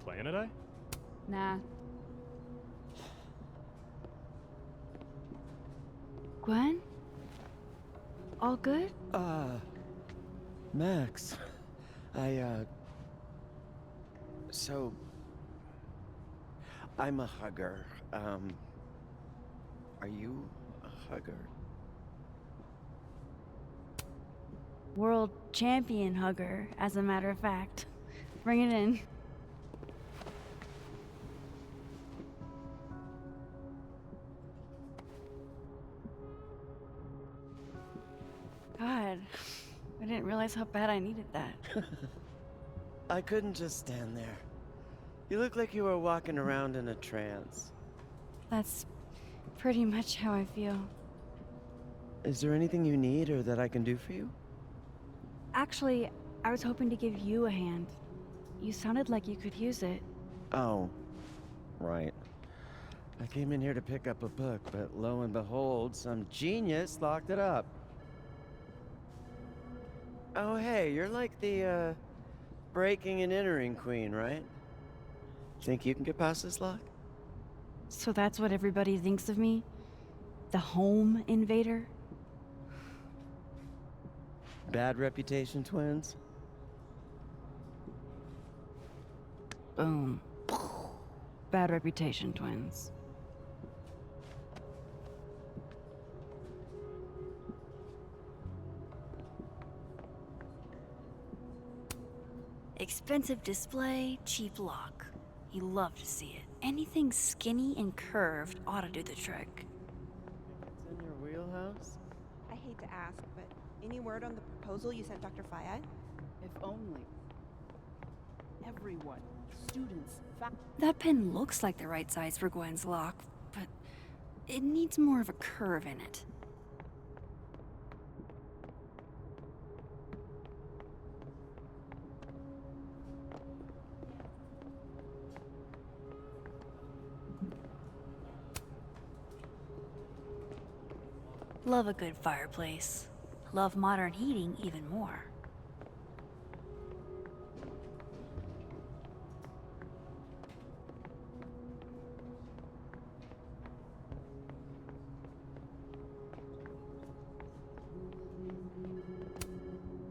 playing today? Nah. Gwen? All good? Max. So... I'm a hugger. Are you a hugger? World champion hugger, as a matter of fact. Bring it in. God, I didn't realize how bad I needed that. I couldn't just stand there. You look like you were walking around in a trance. That's pretty much how I feel. Is there anything you need or that I can do for you? Actually, I was hoping to give you a hand. You sounded like you could use it. Oh, right. I came in here to pick up a book, but lo and behold, some genius locked it up. Oh, hey, you're like the, breaking and entering queen, right? Think you can get past this lock? So that's what everybody thinks of me? The home invader? Bad reputation, twins? Boom. Bad reputation, twins. Expensive display, cheap lock. You love to see it. Anything skinny and curved ought to do the trick. It's in your wheelhouse? I hate to ask, but any word on the proposal you sent Dr. Fayad? If only. Everyone, students, That pen looks like the right size for Gwen's lock, but it needs more of a curve in it. Love a good fireplace. Love modern heating even more.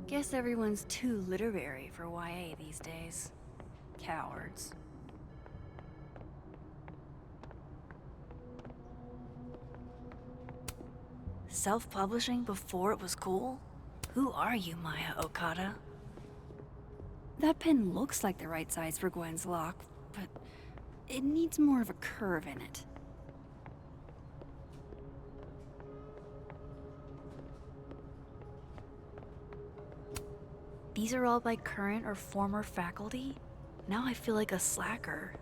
Guess everyone's too literary for YA these days. Cowards. Self-publishing before it was cool? Who are you, Maya Okada? That pen looks like the right size for Gwen's lock, but it needs more of a curve in it. These are all by current or former faculty? Now I feel like a slacker.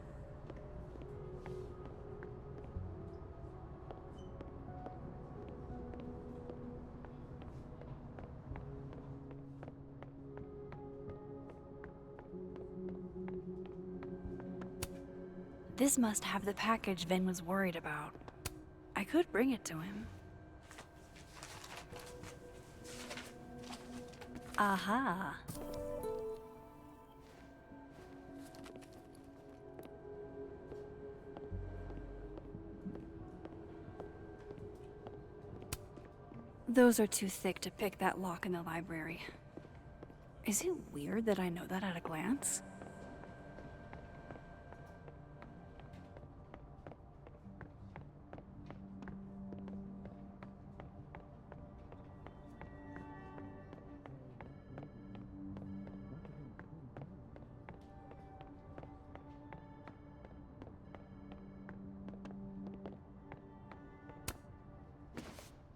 This must have the package Ven was worried about. I could bring it to him. Aha. Those are too thick to pick that lock in the library. Is it weird that I know that at a glance?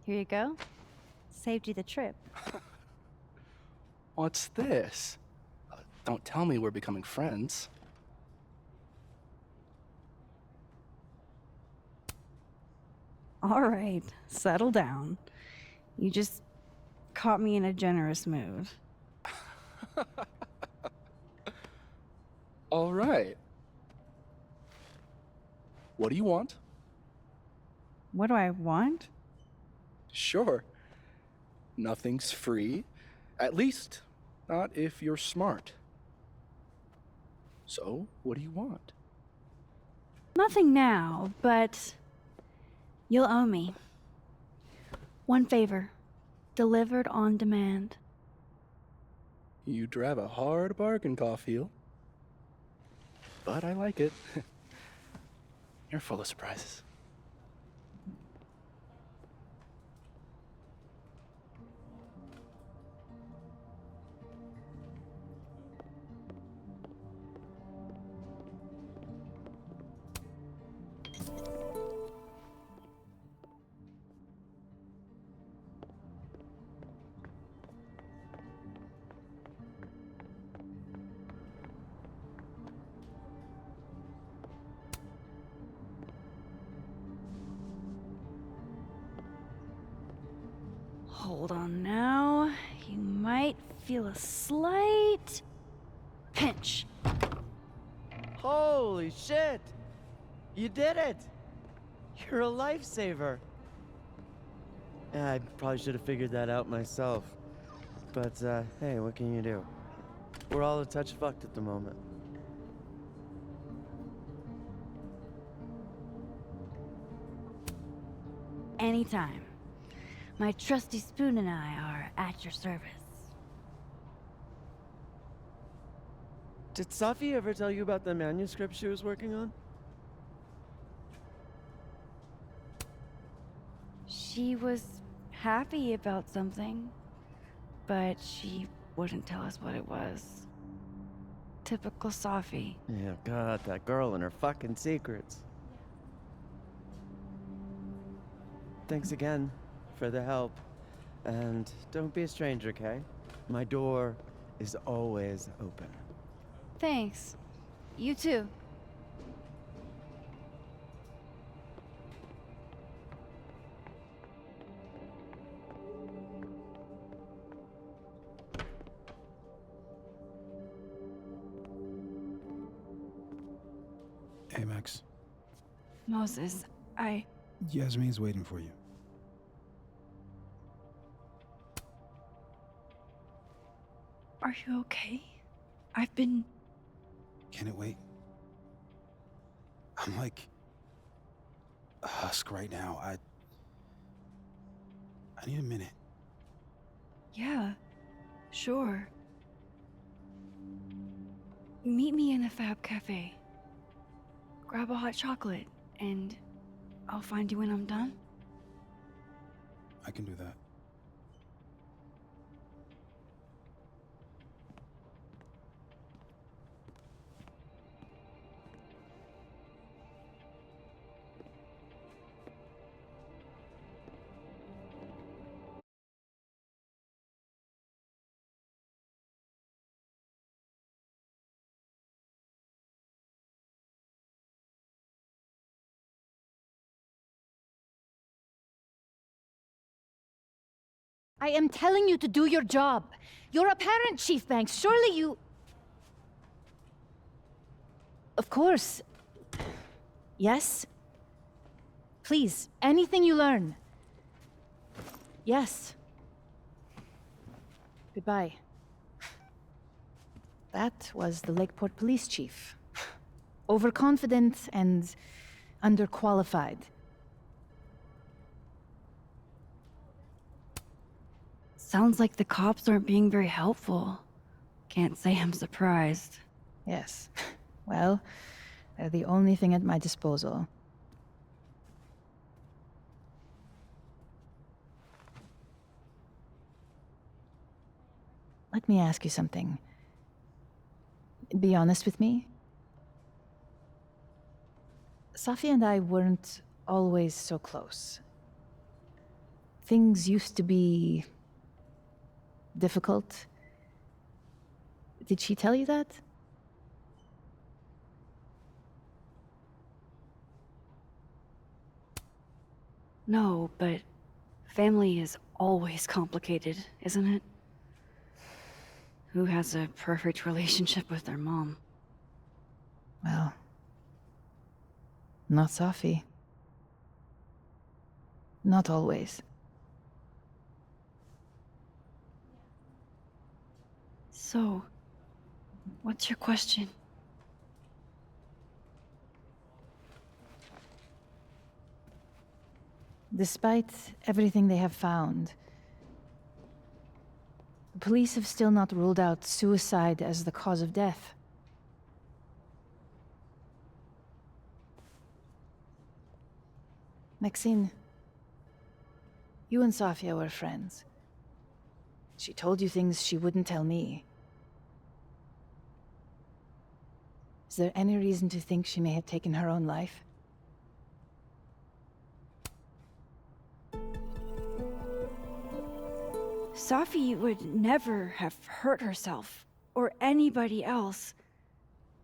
Here you go. Saved you the trip. What's this? Don't tell me we're becoming friends. All right, settle down. You just caught me in a generous mood. All right. What do you want? What do I want? Sure. Nothing's free. At least, not if you're smart. So, what do you want? Nothing now, but you'll owe me. One favor, delivered on demand. You drive a hard bargain, Caulfield. But I like it. You're full of surprises. Hold on now. You might feel a slight pinch. Holy shit! You did it! You're a lifesaver. I probably should have figured that out myself. But, hey, what can you do? We're all a touch fucked at the moment. Anytime. My trusty spoon and I are at your service. Did Safi ever tell you about the manuscript she was working on? She was happy about something, but she wouldn't tell us what it was. Typical Safi. Yeah, God, that girl and her fucking secrets. Thanks again for the help. And don't be a stranger, okay? My door is always open. Thanks. You too. Hey, Max. Moses, Yasmin's waiting for you. Are you okay? I've been... Can it wait? I'm like a husk right now. I need a minute. Yeah, sure. Meet me in the Fab Cafe. Grab a hot chocolate, and I'll find you when I'm done. I can do that. I am telling you to do your job. You're a parent, Chief Banks. Surely you... Of course. Yes? Please, anything you learn. Yes. Goodbye. That was the Lakeport Police Chief. Overconfident and underqualified. Sounds like the cops aren't being very helpful. Can't say I'm surprised. Yes. Well, they're the only thing at my disposal. Let me ask you something. Be honest with me. Safi and I weren't always so close. Things used to be difficult. Did she tell you that? No, but family is always complicated, isn't it? Who has a perfect relationship with their mom? Well, not Safi. Not always. So, what's your question? Despite everything they have found, the police have still not ruled out suicide as the cause of death. Maxine, you and Safia were friends. She told you things she wouldn't tell me. Is there any reason to think she may have taken her own life? Safi would never have hurt herself, or anybody else.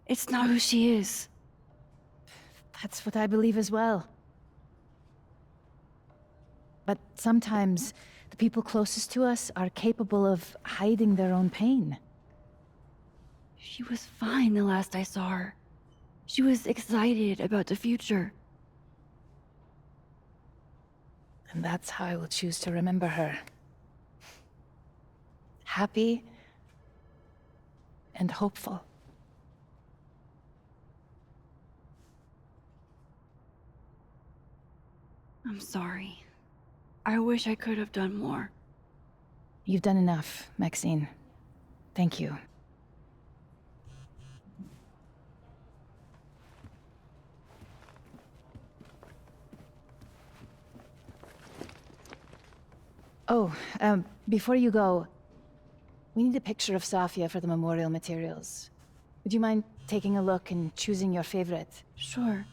It's not who she is. That's what I believe as well. But sometimes, the people closest to us are capable of hiding their own pain. She was fine the last I saw her. She was excited about the future. And that's how I will choose to remember her. Happy and hopeful. I'm sorry. I wish I could have done more. You've done enough, Maxine. Thank you. Oh, before you go, we need a picture of Safia for the memorial materials. Would you mind taking a look and choosing your favorite? Sure.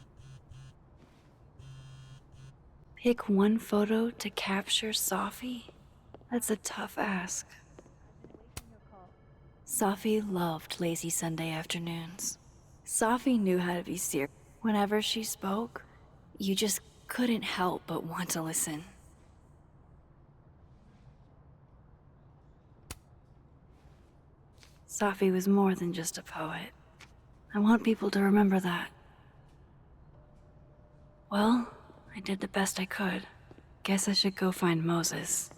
Pick one photo to capture Safi? That's a tough ask. Safi loved lazy Sunday afternoons. Safi knew how to be serious. Whenever she spoke, you just couldn't help but want to listen. Safi was more than just a poet. I want people to remember that. Well, I did the best I could. Guess I should go find Moses.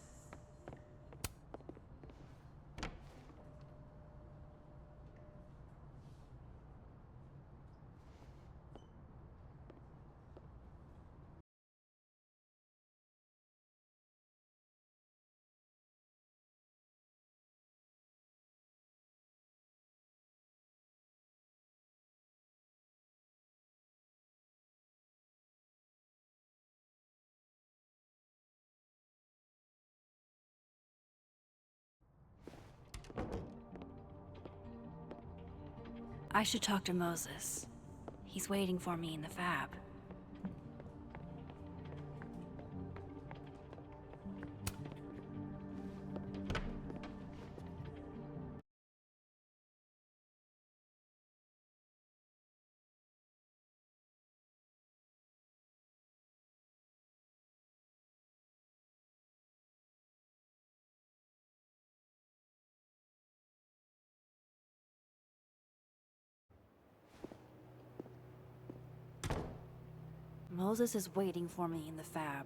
I should talk to Moses. He's waiting for me in the fab. Moses is waiting for me in the fab.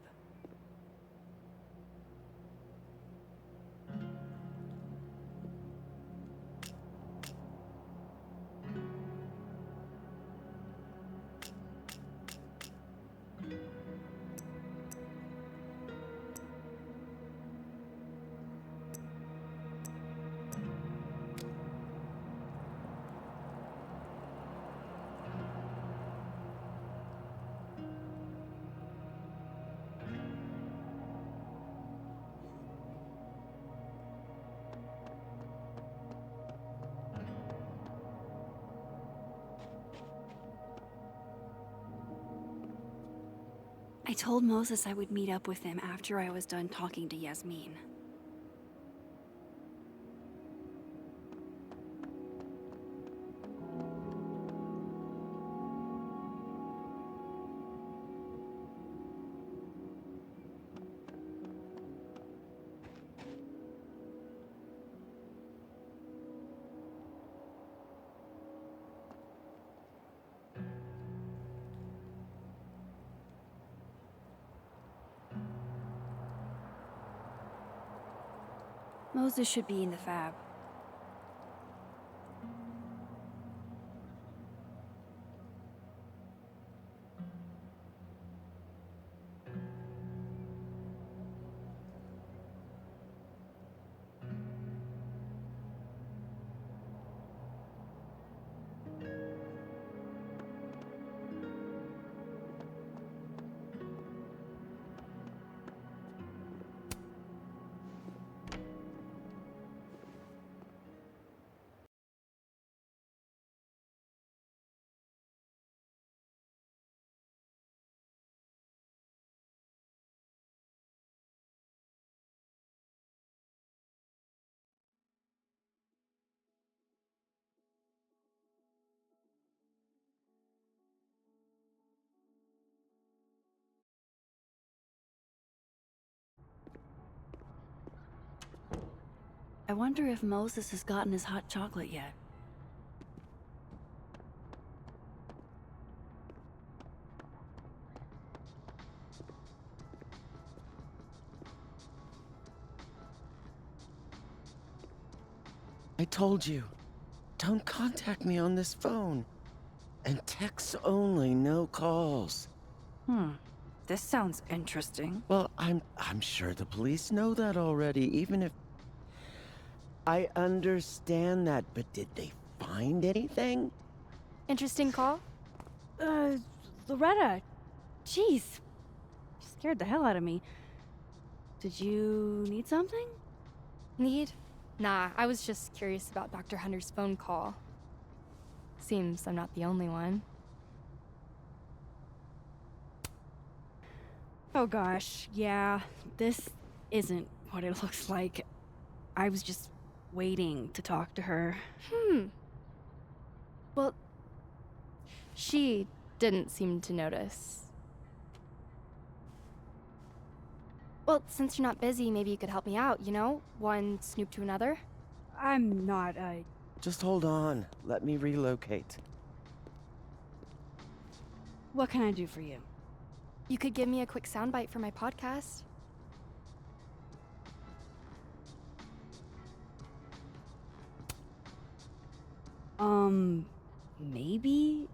I told Moses I would meet up with him after I was done talking to Yasmin. Moses should be in the fab. I wonder if Moses has gotten his hot chocolate yet. I told you, don't contact me on this phone. And texts only, no calls. This sounds interesting. Well, I'm sure the police know that already, even if... I understand that, but did they find anything? Interesting call? Loretta. Jeez. You scared the hell out of me. Did you need something? Need? Nah, I was just curious about Dr. Hunter's phone call. Seems I'm not the only one. Oh gosh, yeah. This isn't what it looks like. I was just waiting to talk to her. Well, she didn't seem to notice. Well, since you're not busy, maybe you could help me out, you know? One snoop to another. I'm not, Just hold on. Let me relocate. What can I do for you? You could give me a quick soundbite for my podcast. Maybe?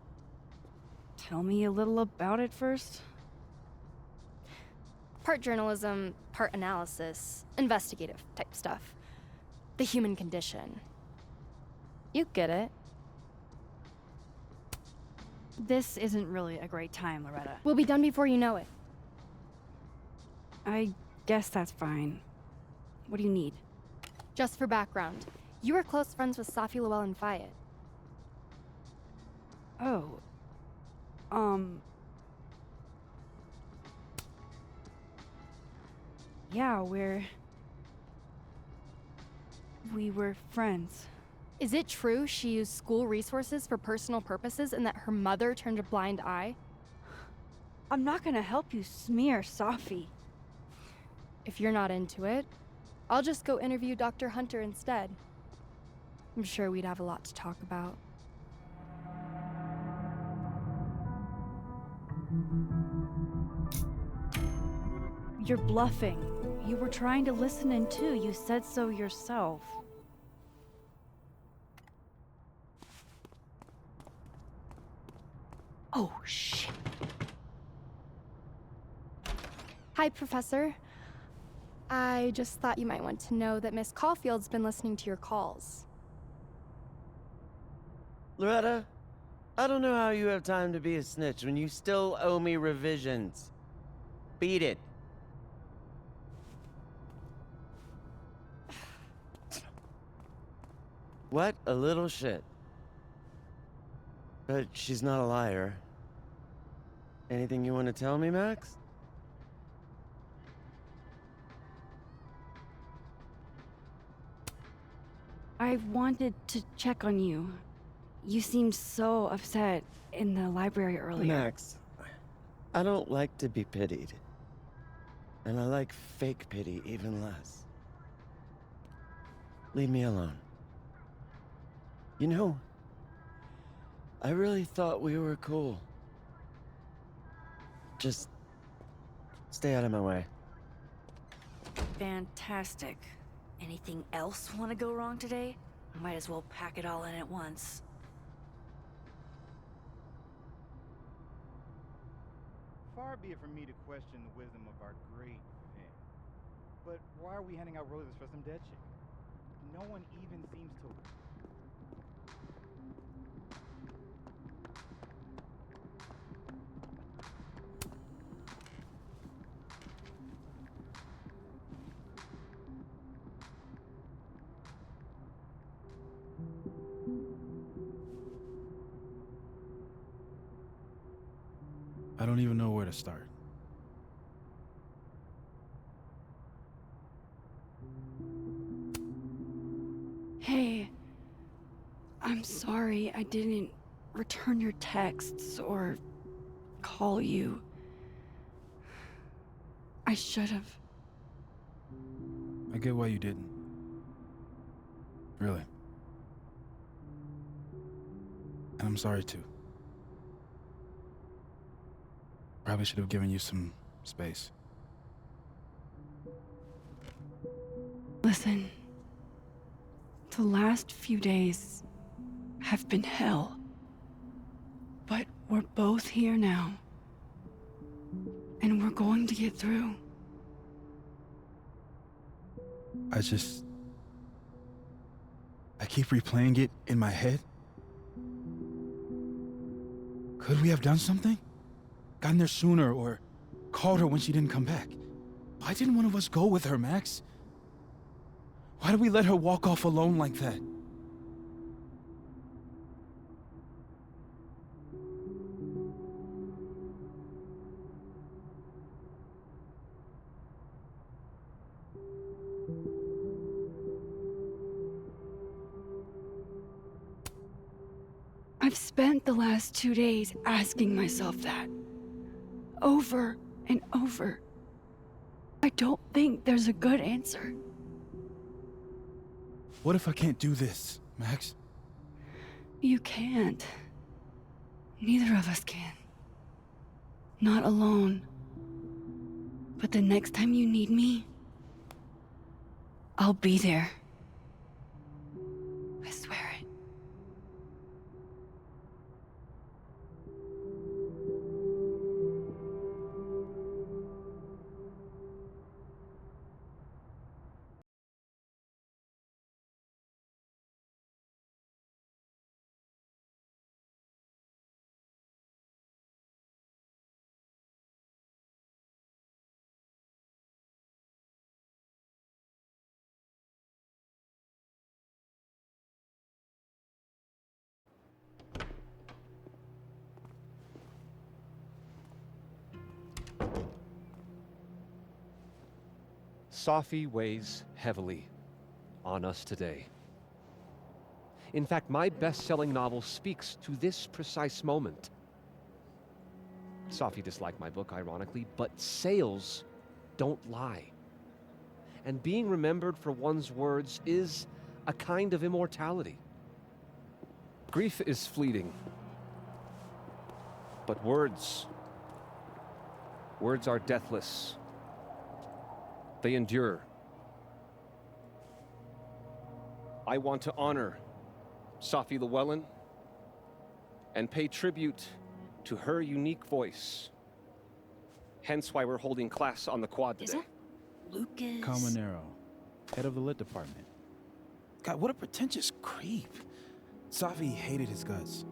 Tell me a little about it first. Part journalism, part analysis, investigative type stuff. The human condition. You get it. This isn't really a great time, Loretta. We'll be done before you know it. I guess that's fine. What do you need? Just for background, you were close friends with Safi Lowell and Fayed. Oh. Yeah, we were friends. Is it true she used school resources for personal purposes and that her mother turned a blind eye? I'm not gonna help you smear Safi. If you're not into it, I'll just go interview Dr. Hunter instead. I'm sure we'd have a lot to talk about. You're bluffing. You were trying to listen in too. You said so yourself. Oh, shit. Hi, Professor. I just thought you might want to know that Miss Caulfield's been listening to your calls. Loretta, I don't know how you have time to be a snitch when you still owe me revisions. Beat it. What a little shit. But she's not a liar. Anything you want to tell me, Max? I wanted to check on you. You seemed so upset in the library earlier. Max, I don't like to be pitied. And I like fake pity even less. Leave me alone. You know, I really thought we were cool. Just stay out of my way. Fantastic. Anything else want to go wrong today? Might as well pack it all in at once. Far be it from me to question the wisdom of our great Finn. But why are we handing out roses for some dead chick? No one even seems to... I don't even know where to start. Hey, I'm sorry I didn't return your texts or call you. I should have. I get why you didn't. Really. And I'm sorry too. Probably should have given you some space. Listen, the last few days have been hell. But we're both here now. And we're going to get through. I keep replaying it in my head. Could we have done something? Gotten there sooner or called her when she didn't come back? Why didn't one of us go with her, Max? Why did we let her walk off alone like that? I've spent the last 2 days asking myself that. Over and over. I don't think there's a good answer. What if I can't do this, Max? You can't. Neither of us can. Not alone. But the next time you need me, I'll be there. I swear it. Safi weighs heavily on us today. In fact, my best-selling novel speaks to this precise moment. Safi disliked my book, ironically, but sales don't lie. And being remembered for one's words is a kind of immortality. Grief is fleeting, but words are deathless. They endure. I want to honor Safi Llewellyn and pay tribute to her unique voice. Hence why we're holding class on the quad Is today. that Lucas? Caminero, head of the lit department. God, what a pretentious creep. Safi hated his guts.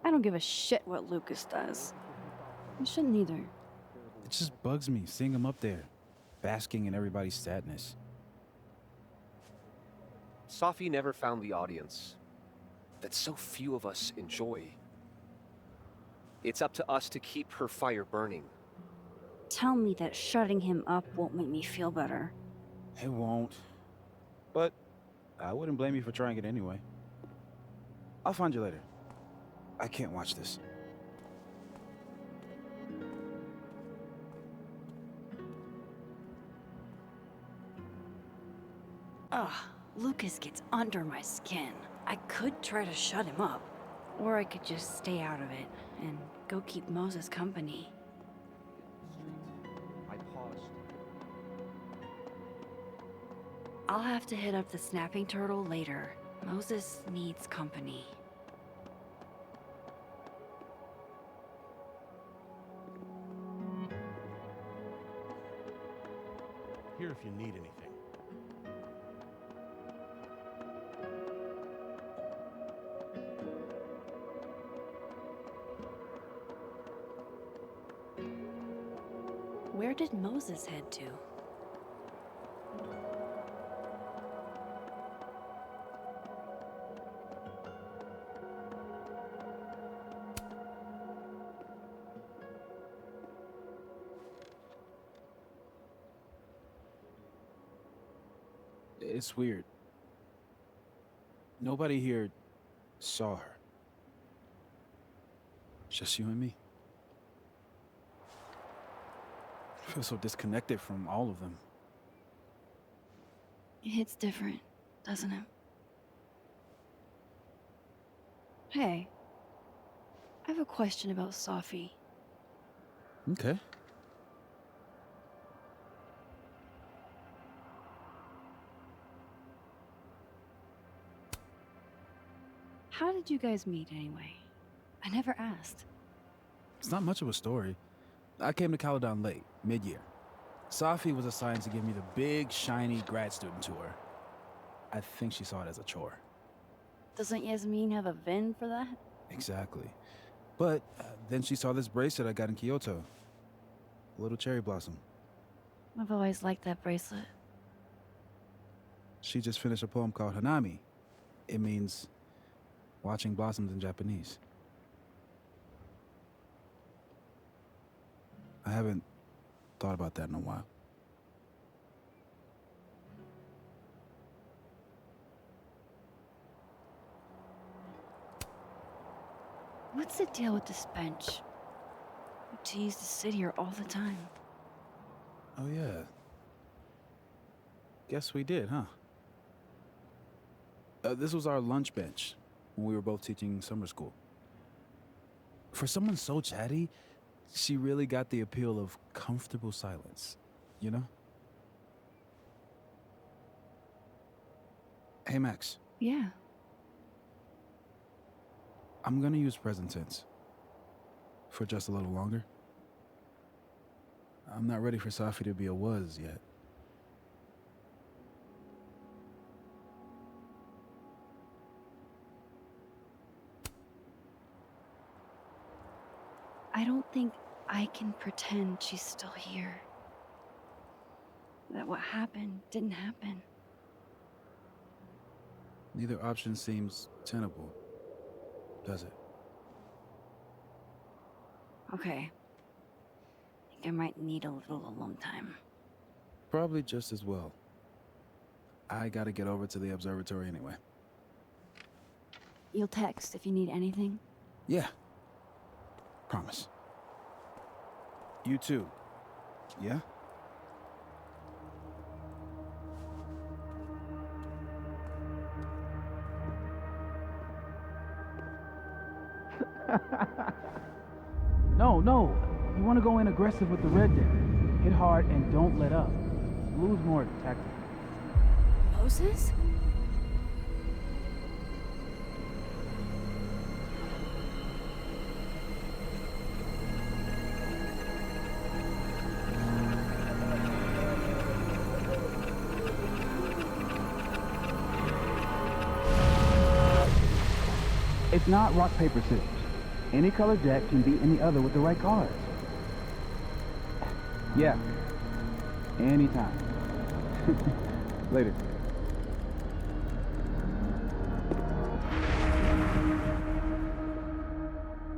I don't give a shit what Lucas does. You shouldn't either. It just bugs me seeing him up there, basking in everybody's sadness. Safi never found the audience that so few of us enjoy. It's up to us to keep her fire burning. Tell me that shutting him up won't make me feel better. It won't. But I wouldn't blame you for trying it anyway. I'll find you later. I can't watch this. Ugh, Lucas gets under my skin. I could try to shut him up. Or I could just stay out of it and go keep Moses company. I paused. I'll have to hit up the snapping turtle later. Moses needs company. Here if you need anything. Where did Moses head to? It's weird. Nobody here saw her. Just you and me. I feel so disconnected from all of them. It hits different, doesn't it? Hey, I have a question about Sophie. Okay. How did you guys meet anyway? I never asked. It's not much of a story. I came to Caledon late, mid-year. Sophie was assigned to give me the big, shiny grad student tour. I think she saw it as a chore. Doesn't Yasmin have a VIN for that? Exactly. But then she saw this bracelet I got in Kyoto. A little cherry blossom. I've always liked that bracelet. She just finished a poem called Hanami. It means watching blossoms in Japanese. I haven't thought about that in a while. What's the deal with this bench? We used to sit here all the time. Oh, yeah. Guess we did, huh? This was our lunch bench when we were both teaching summer school. For someone so chatty, she really got the appeal of comfortable silence, you know? Hey, Max. Yeah. I'm gonna use present tense. For just a little longer. I'm not ready for Safi to be a was yet. I don't think I can pretend she's still here. That what happened didn't happen. Neither option seems tenable, does it? Okay. I think I might need a little alone time. Probably just as well. I gotta get over to the observatory anyway. You'll text if you need anything? Yeah. Promise. You too. Yeah? No. You want to go in aggressive with the red there. Hit hard and don't let up. Blue's more tactical. Moses? It's not rock, paper, scissors. Any color deck can beat any other with the right cards. Yeah. Anytime. Later.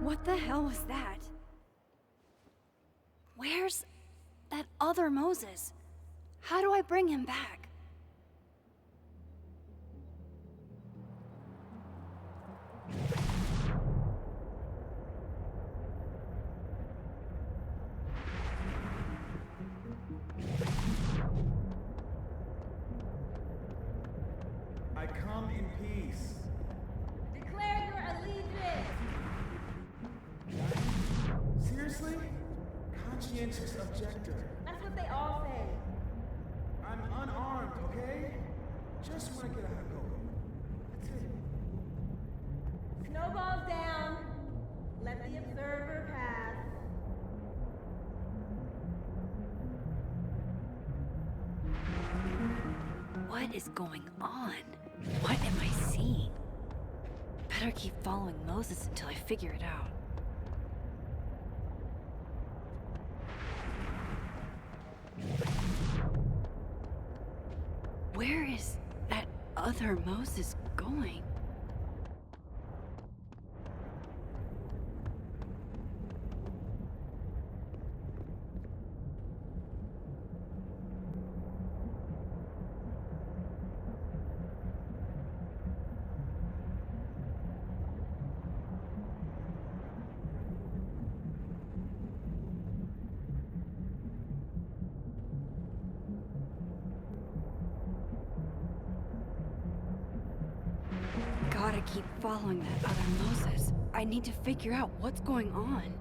What the hell was that? Where's that other Moses? How do I bring him back? I come in peace. Declare your allegiance. Seriously? Conscientious objector. That's what they all say. I'm unarmed, okay? Just want to get out of go. That's it. Snowballs down. Let the observer pass. What is going on? What am I seeing? Better keep following Moses until I figure it out. Where is that other Moses going? gotta keep following that other Moses. I need to figure out what's going on.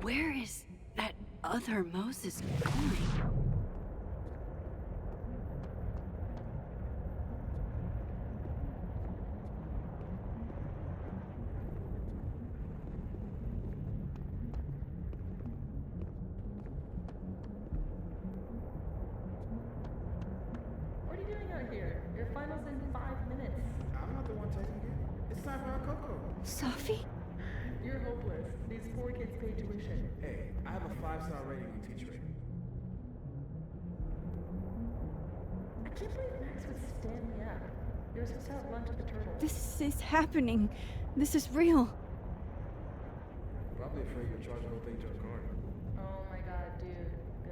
Where is that other Moses going? What are you doing out here? Your final's in 5 minutes. I'm not the one taking it. It's time for our Coco. Safi? You're hopeless. These poor kids pay tuition. Hey, I have a 5-star rating on T-Trade. I can't believe Max would stand me up. You were supposed to have lunch at the Turtle. This is happening. This is real. Probably afraid you'll charge the whole thing to a card. Oh my god, dude. Go.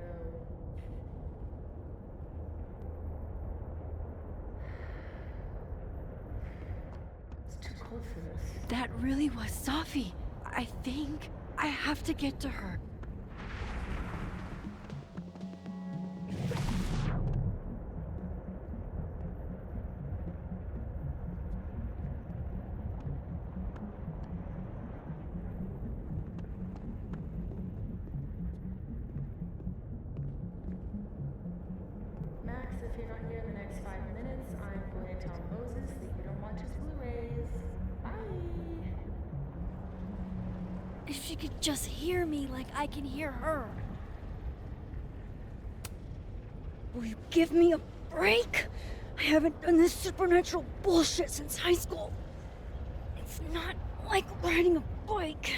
It's too cold for this. That really was Safi. I think I have to get to her. Max, if you're not here in the next 5 minutes, I'm going to tell Moses that you don't watch his Blu-rays. Bye! If she could just hear me like I can hear her. Will you give me a break? I haven't done this supernatural bullshit since high school. It's not like riding a bike.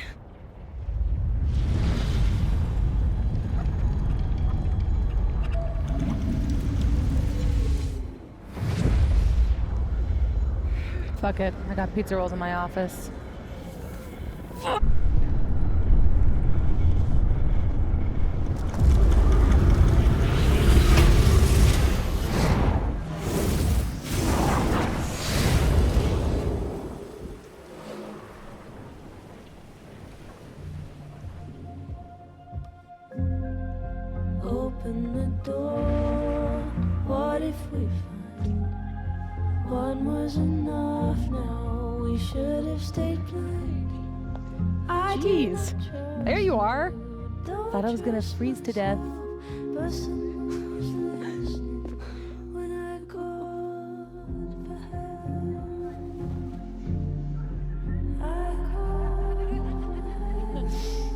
Fuck it. I got pizza rolls in my office. Open the door. What if we find one was enough now? We should have stayed blind. Jeez. There you are. Thought I was gonna freeze to death. But someone was listening when I called for help. I called for help.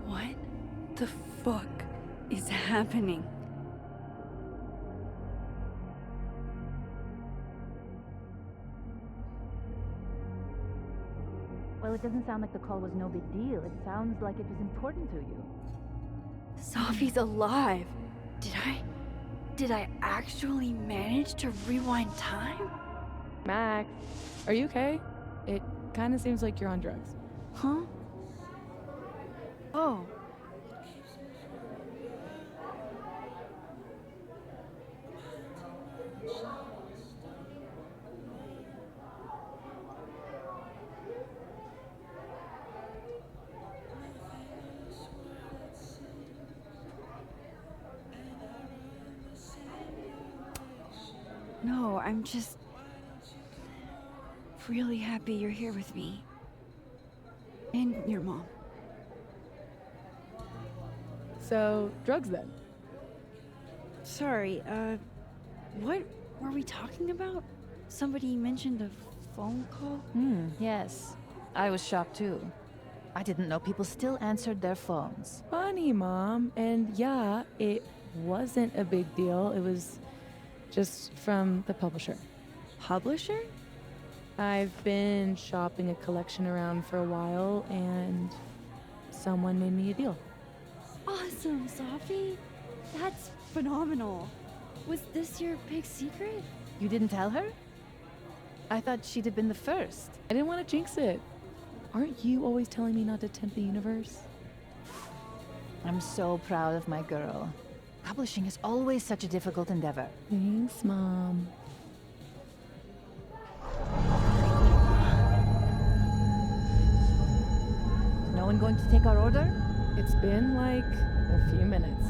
What the fuck is happening? Well, it doesn't sound like the call was no big deal. It sounds like it was important to you. Safi's alive. Did I actually manage to rewind time? Max, are you okay? It kind of seems like you're on drugs. Huh? Oh. No, I'm just really happy you're here with me. And your mom. So, drugs then? Sorry, what were we talking about? Somebody mentioned a phone call? Yes. I was shocked too. I didn't know people still answered their phones. Funny, Mom. And yeah, it wasn't a big deal. It was just from the publisher. Publisher? I've been shopping a collection around for a while, and someone made me a deal. Awesome, Sophie. That's phenomenal. Was this your big secret? You didn't tell her? I thought she'd have been the first. I didn't want to jinx it. Aren't you always telling me not to tempt the universe? I'm so proud of my girl. Publishing is always such a difficult endeavor. Thanks, Mom. No one going to take our order? It's been like a few minutes.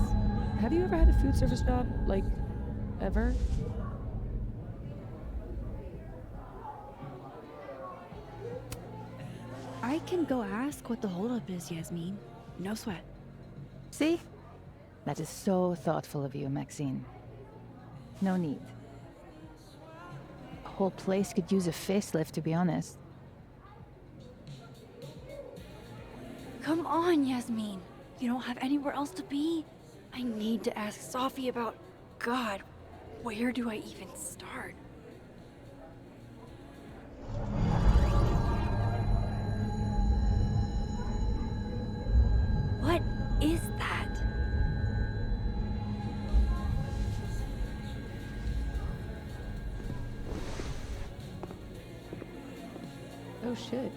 Have you ever had a food service job? Like, ever? I can go ask what the holdup is, Yasmin. No sweat. See? That is so thoughtful of you, Maxine. No need. The whole place could use a facelift, to be honest. Come on, Yasmin. You don't have anywhere else to be? I need to ask Sophie about... God, where do I even start? What is that? Oh shit.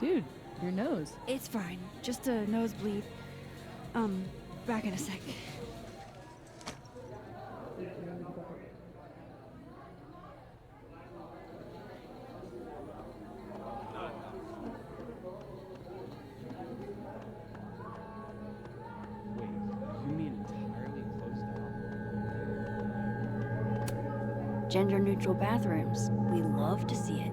Dude, your nose. It's fine. Just a nosebleed. Back in a sec. Wait, you mean entirely closed down? Gender-neutral bathrooms. We love to see it.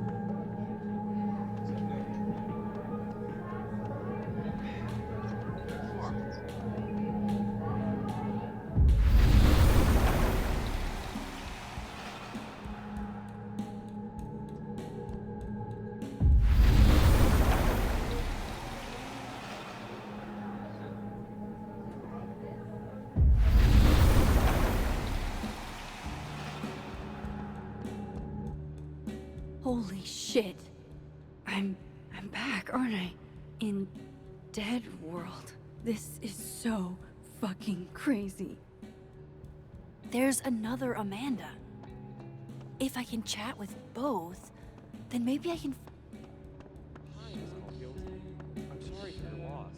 Holy shit. I'm back, aren't I? In Dead World. This is so fucking crazy. There's another Amanda. If I can chat with both, then maybe I can... Hi, Miss Caulfield. I'm sorry for your loss.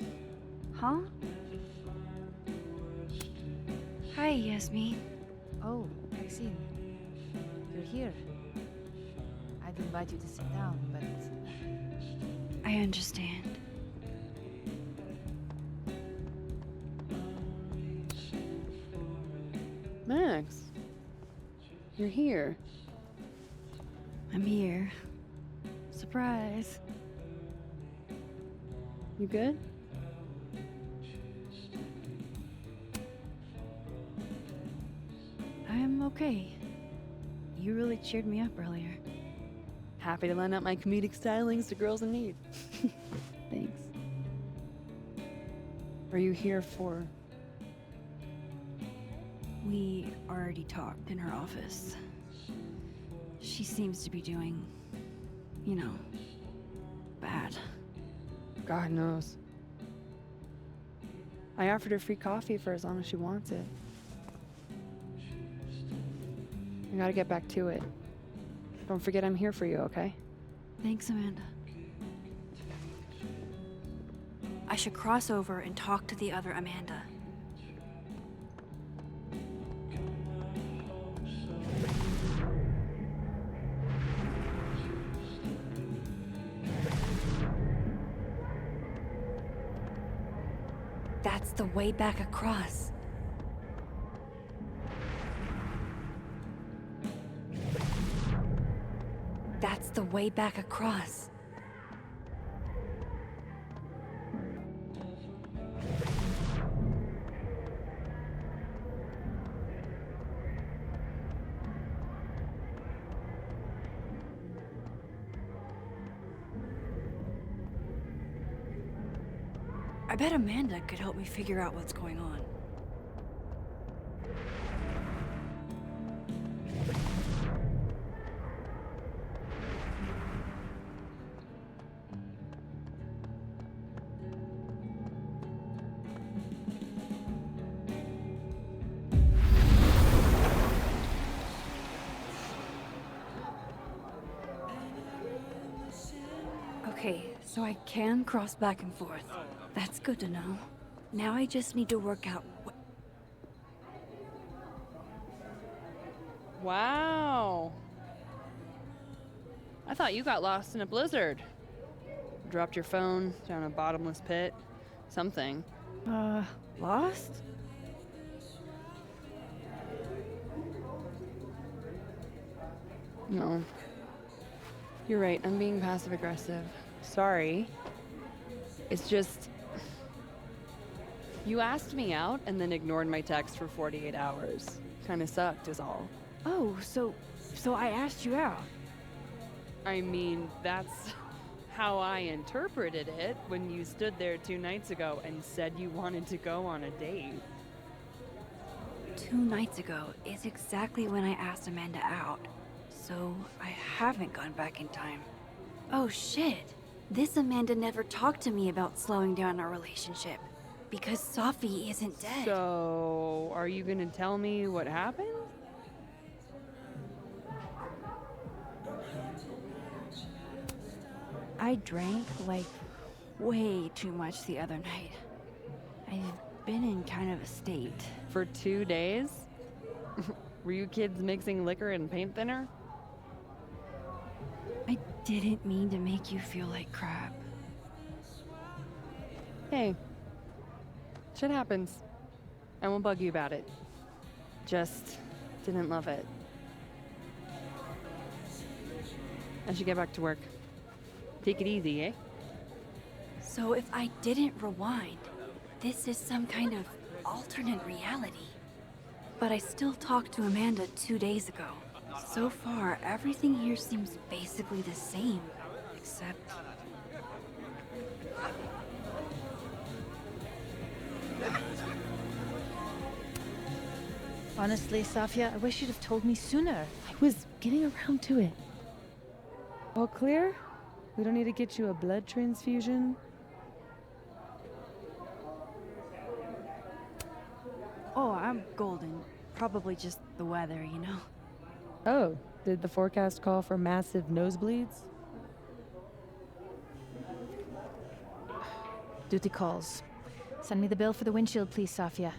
Huh? Hi, Yasmin. Oh, Maxine. You're here. I'd invite you to sit down, but... I understand. Max, you're here. I'm here. Surprise. You good? I'm okay. You really cheered me up earlier. Happy to lend out my comedic stylings to girls in need. Thanks. Are you here for... We already talked in her office. She seems to be doing, you know, bad. God knows. I offered her free coffee for as long as she wants it. gotta get back to it. Don't forget I'm here for you, okay? Thanks, Amanda. I should cross over and talk to the other Amanda. That's the way back across. That's the way back across. I bet Amanda could help me figure out what's going on. Okay, so I can cross back and forth. That's good to know. Now I just need to work out what... Wow. I thought you got lost in a blizzard. Dropped your phone down a bottomless pit. Something. Lost? No. You're right, I'm being passive aggressive. Sorry. It's just... You asked me out and then ignored my text for 48 hours. Kinda sucked is all. Oh, so I asked you out. I mean, that's how I interpreted it when you stood there 2 nights ago and said you wanted to go on a date. 2 nights ago is exactly when I asked Amanda out. So I haven't gone back in time. Oh shit. This Amanda never talked to me about slowing down our relationship. Because Sophie isn't dead. So, are you gonna tell me what happened? I drank, like, way too much the other night. I've been in kind of a state. For 2 days? Were you kids mixing liquor and paint thinner? I didn't mean to make you feel like crap. Hey. Shit happens. I won't bug you about it. Just didn't love it. I should get back to work. Take it easy, eh? So if I didn't rewind, this is some kind of alternate reality. But I still talked to Amanda 2 days ago. So far, everything here seems basically the same, except... Honestly, Safia, I wish you'd have told me sooner. I was getting around to it. All clear? We don't need to get you a blood transfusion? Oh, I'm golden. Probably just the weather, you know? Oh, did the forecast call for massive nosebleeds? Duty calls. Send me the bill for the windshield, please, Safia.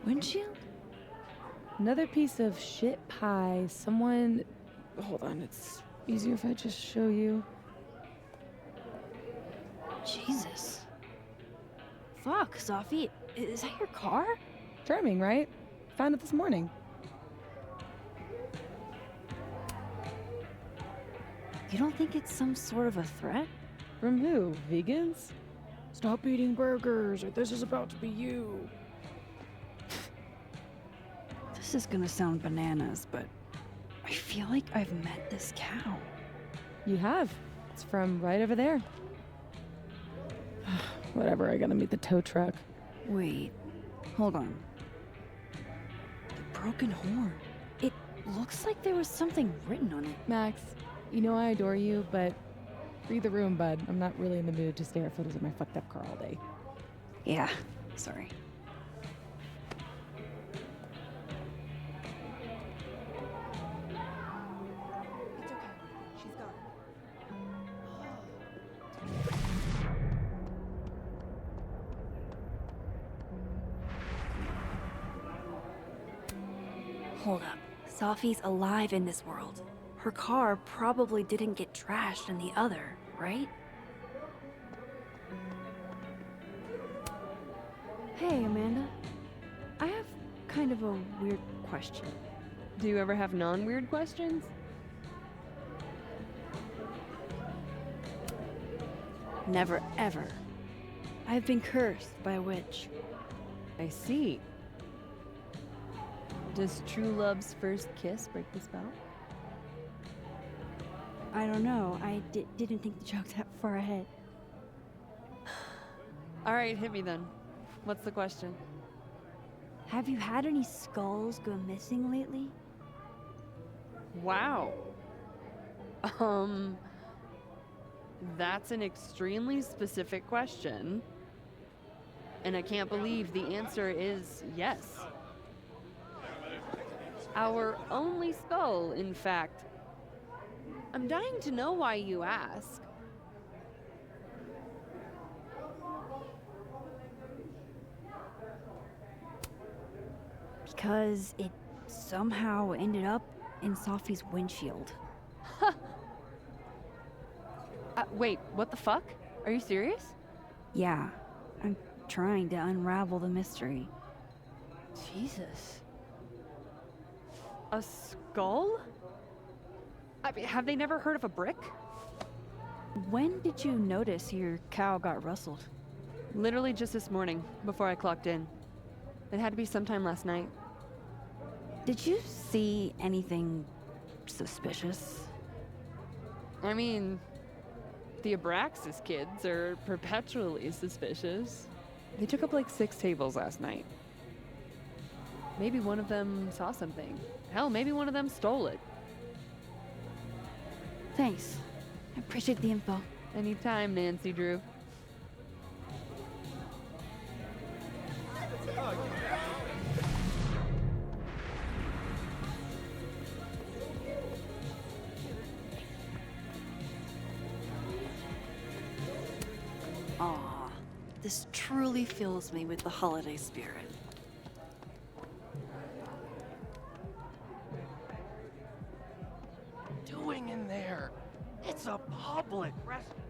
Windshield? Another piece of shit pie. Someone... Hold on, it's easier if I just show you. Jesus. Fuck, Sophie. Is that your car? Charming, right? Found it this morning. You don't think it's some sort of a threat? From who? Vegans? Stop eating burgers, or this is about to be you. This is gonna sound bananas, but I feel like I've met this cow. You have. It's from right over there. Whatever, I gotta meet the tow truck. Wait, hold on. The broken horn. It looks like there was something written on it. Max, you know I adore you, but read the room, bud. I'm not really in the mood to stare at photos of my fucked up car all day. Yeah, sorry. Hold up. Sophie's alive in this world. Her car probably didn't get trashed in the other, right? Hey, Amanda. I have kind of a weird question. Do you ever have non-weird questions? Never ever. I've been cursed by a witch. I see. Does true love's first kiss break the spell? I don't know. I didn't think the joke that far ahead. All right, hit me then. What's the question? Have you had any skulls go missing lately? Wow. That's an extremely specific question. And I can't believe the answer is yes. Our only skull, in fact. I'm dying to know why you ask. Because it somehow ended up in Sophie's windshield. Wait, what the fuck? Are you serious? Yeah, I'm trying to unravel the mystery. Jesus. A skull? I mean, have they never heard of a brick? When did you notice your cow got rustled? Literally just this morning, before I clocked in. It had to be sometime last night. Did you see anything suspicious? I mean, the Abraxas kids are perpetually suspicious. They took up like 6 tables last night. Maybe one of them saw something. Hell, maybe one of them stole it. Thanks. I appreciate the info. Anytime, Nancy Drew. Aw, this truly fills me with the holiday spirit. Doing in there? It's a public restaurant.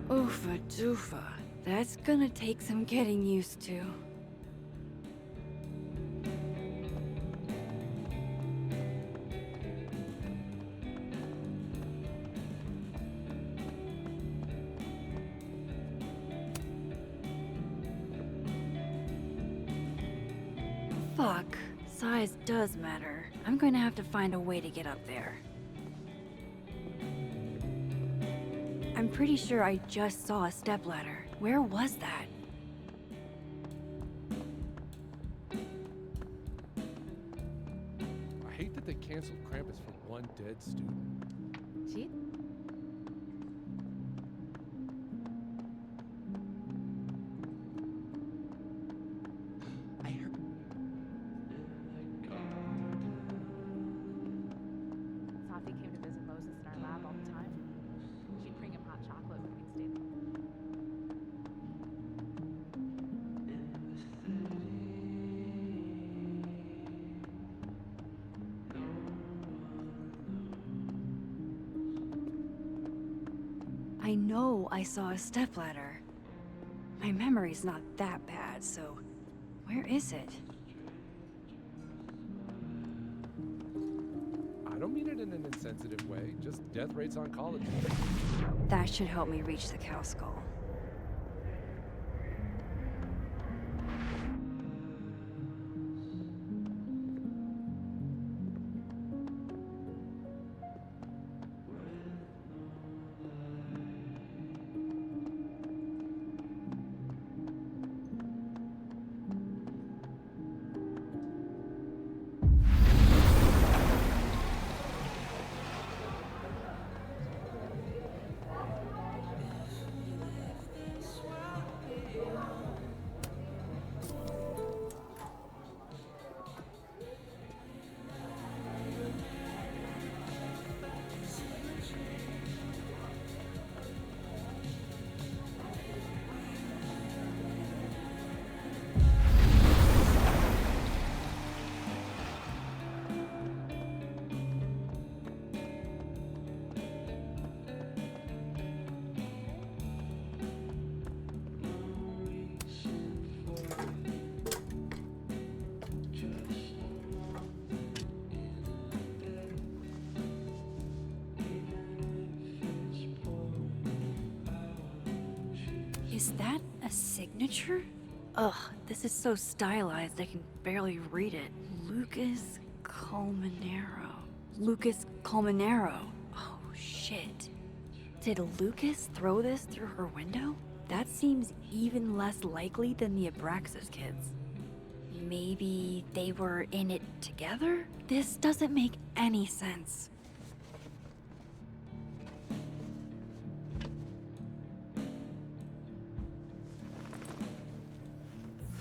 Oofa doofa. That's gonna take some getting used to. Fuck. Size does matter. I'm going to have to find a way to get up there. I'm pretty sure I just saw a stepladder. Where was that? I hate that they canceled Krampus for one dead student. Cheat? Sophie came to visit Moses in our lab all the time. She'd bring him hot chocolate when we'd stay there. I know I saw a stepladder. My memory's not that bad, so where is it? I don't mean it in an insensitive way, just death rates on college. That should help me reach the cow skull. signature? Ugh, this is so stylized I can barely read it. Lucas Colmenero. Lucas Colmenero. Oh, shit. Did Lucas throw this through her window? That seems even less likely than the Abraxas kids. Maybe they were in it together? This doesn't make any sense.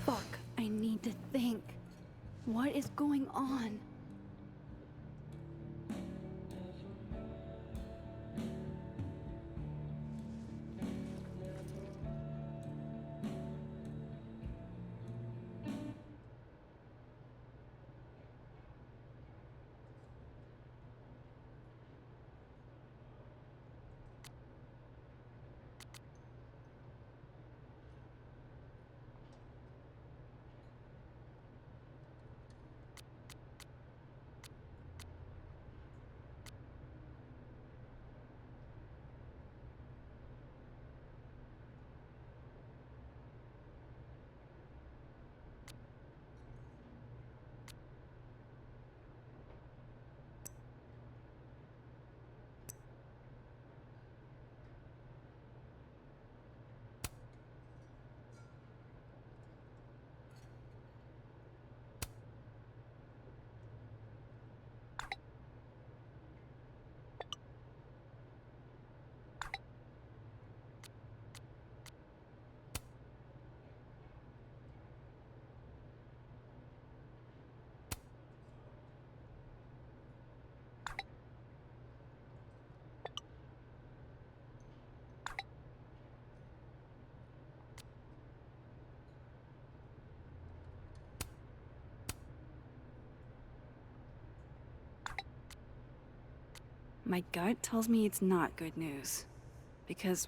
Fuck, I need to think. What is going on? My gut tells me it's not good news. Because...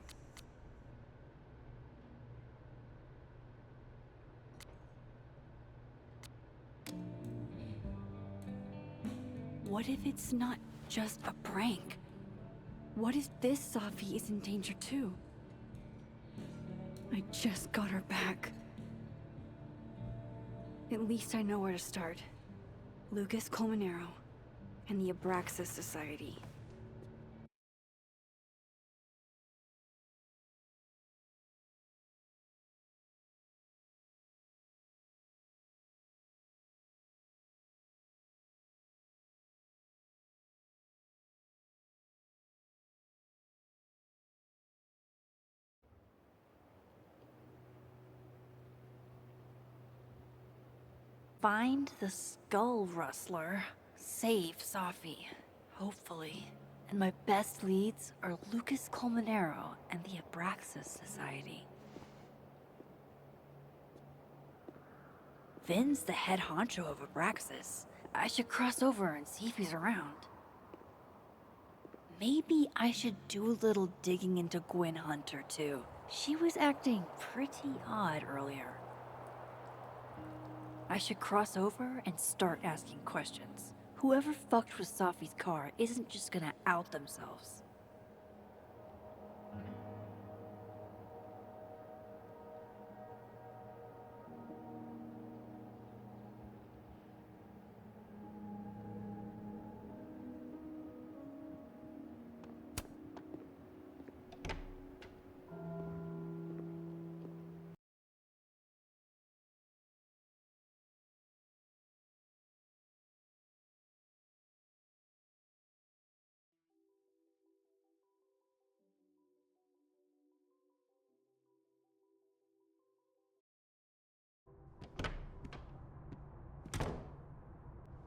what if it's not just a prank? What if this Safi is in danger too? I just got her back. At least I know where to start. Lucas Colmenero and the Abraxas Society. Find the Skull Rustler. Save Safi. Hopefully. And my best leads are Lucas Colmenero and the Abraxas Society. Vin's the head honcho of Abraxas. I should cross over and see if he's around. Maybe I should do a little digging into Gwen Hunter too. She was acting pretty odd earlier. I should cross over and start asking questions. Whoever fucked with Safi's car isn't just gonna out themselves.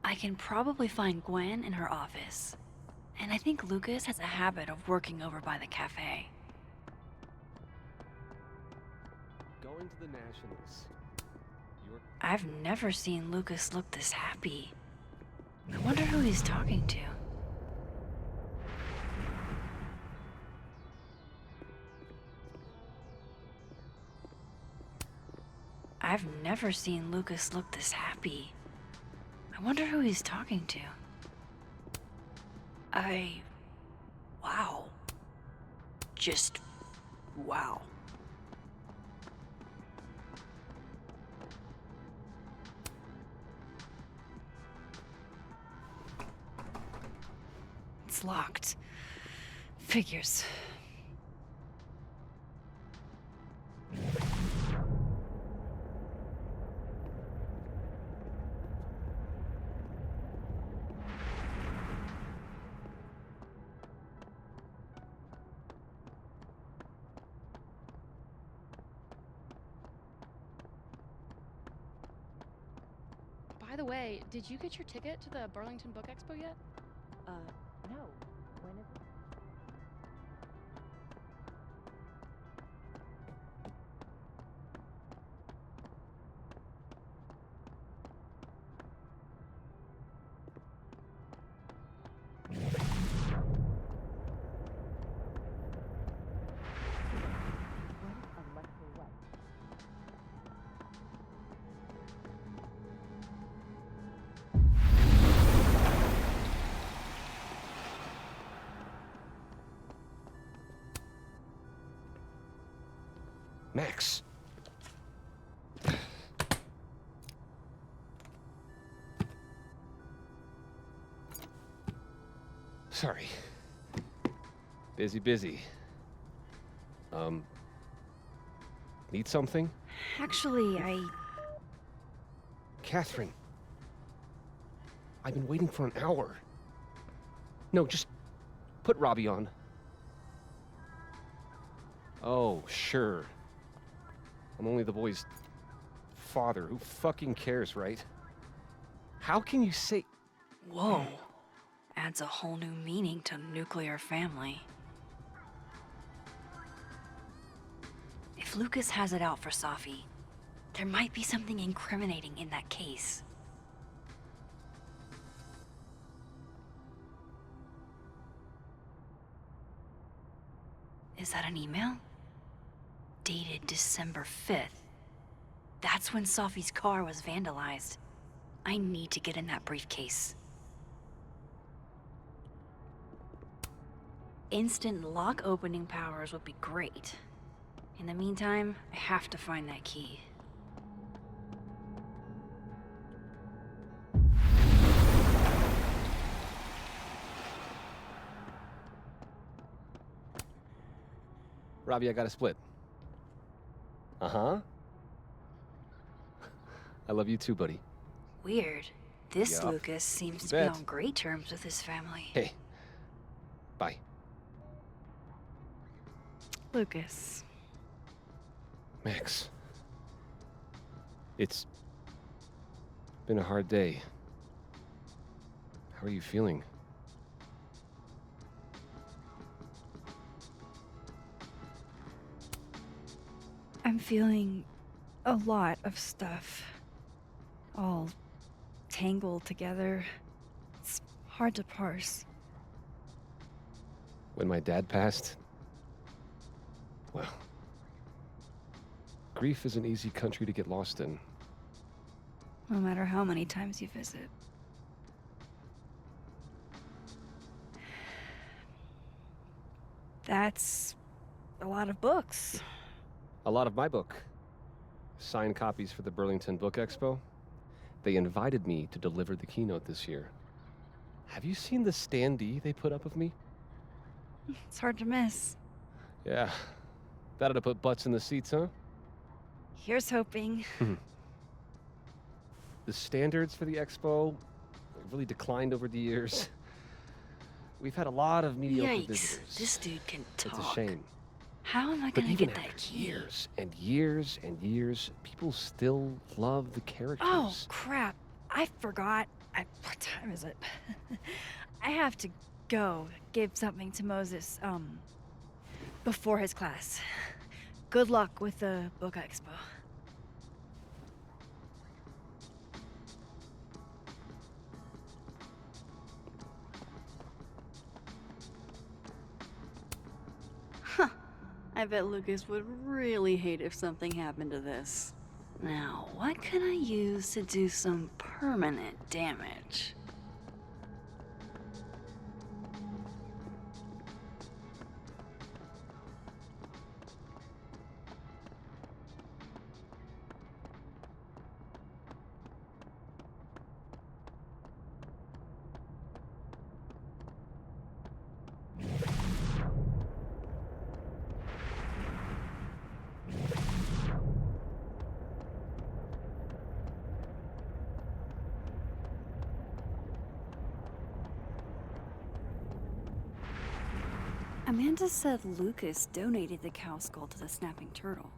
I can probably find Gwen in her office. And I think Lucas has a habit of working over by the cafe. Going to the Nationals. I've never seen Lucas look this happy. I wonder who he's talking to. I've never seen Lucas look this happy. I wonder who he's talking to. Wow. Just wow. It's locked. Figures. By the way, did you get your ticket to the Burlington Book Expo yet? No. When is it? Max. Sorry. Busy. Need something? Actually, Catherine. I've been waiting for an hour. No, just put Robbie on. Oh, sure. I'm only the boy's father. Who fucking cares, right? How can you say... Whoa. Adds a whole new meaning to nuclear family. If Lucas has it out for Safi, there might be something incriminating in that case. Is that an email? Dated December 5th. That's when Safi's car was vandalized. I need to get in that briefcase. Instant lock opening powers would be great. In the meantime, I have to find that key. Robbie, I got a split. Uh-huh. I love you too, buddy. Weird. This Yup. Lucas seems You to be bet. on great terms with his family. Hey. Bye. Lucas. Max. It's been a hard day. How are you feeling? I'm feeling a lot of stuff. All tangled together. It's hard to parse. When my dad passed, well, grief is an easy country to get lost in. No matter how many times you visit. That's a lot of books. A lot of my book. Signed copies for the Burlington Book Expo. They invited me to deliver the keynote this year. Have you seen the standee they put up of me? It's hard to miss. Yeah. That ought to put butts in the seats, huh? Here's hoping. The standards for the expo have really declined over the years. We've had a lot of mediocre Yikes. visitors. This dude can talk. It's a shame. How am I But gonna even get that after key? years and years and years, people still love the characters. Oh, crap. I forgot. What time is it? I have to go give something to Moses, before his class. Good luck with the book expo. Huh. I bet Lucas would really hate if something happened to this. Now, what can I use to do some permanent damage? Amanda said Lucas donated the cow skull to the snapping turtle.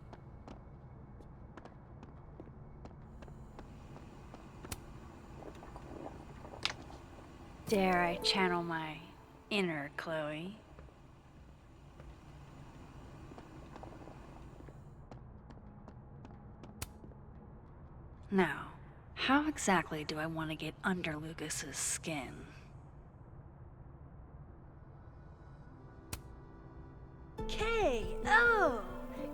Dare I channel my inner Chloe? Now, how exactly do I want to get under Lucas's skin? K.O.